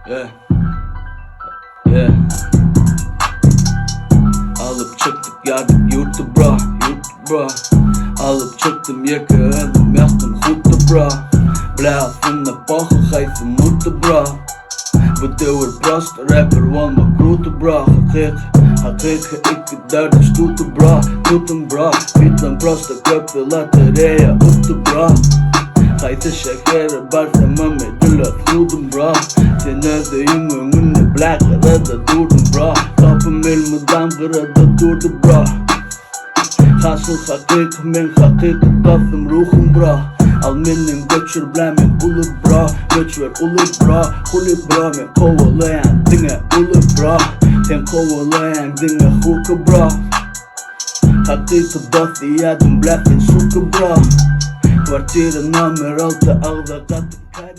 Yeah. Yeah. Alıp çıktık yardık yurtu bra, bra. Alıp çıktım yakaladım yaktım hutu bra. Bläfuna paha hajtë mutu bra. Bëtëur prost, rapper olma krutu bra. Hakik ikke derdë shtutu bra. Tutëm bra, vitën prosta këpëllat të reja utu bra. Hajtë shakere barë më me dëllat thudëm bra. Të në dhe imë më në blakë dhe dhe durdëm bra. Kapë mil më damë dhe dhe durdë bra. Hasıl hakik men hakik kafım ruhum bra. Al benim göçür blemin ulu bra. Göç ver ulu bra. Huli bra men kovalayan dine ulu bra. Sen kovalayan dine huku bra. Hakiki bathi yadım blafin suku bra. Kvartira numër 6 ağda katı kay.